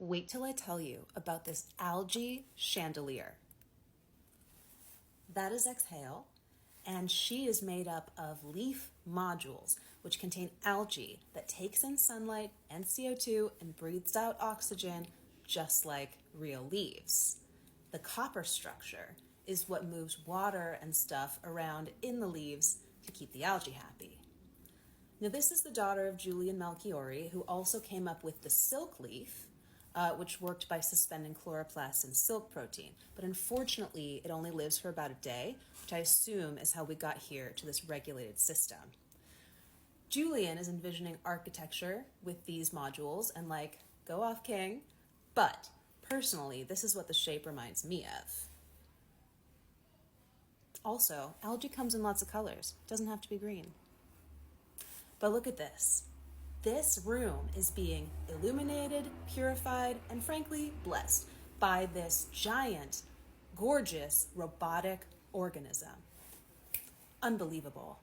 Wait till I tell you about this algae chandelier. That is Exhale, and she is made up of leaf modules, which contain algae that takes in sunlight and CO2 and breathes out oxygen, just like real leaves. The copper structure is what moves water and stuff around in the leaves to keep the algae happy. Now, this is the daughter of Julian Melchiorri, who also came up with the silk leaf, which worked by suspending chloroplasts in silk protein. But unfortunately, it only lives for about a day, which I assume is how we got here to this regulated system. Julian is envisioning architecture with these modules and go off, king. But personally, this is what the shape reminds me of. Also, algae comes in lots of colors. It doesn't have to be green. But look at this. This room is being illuminated, purified, and frankly, blessed by this giant, gorgeous, robotic organism. Unbelievable.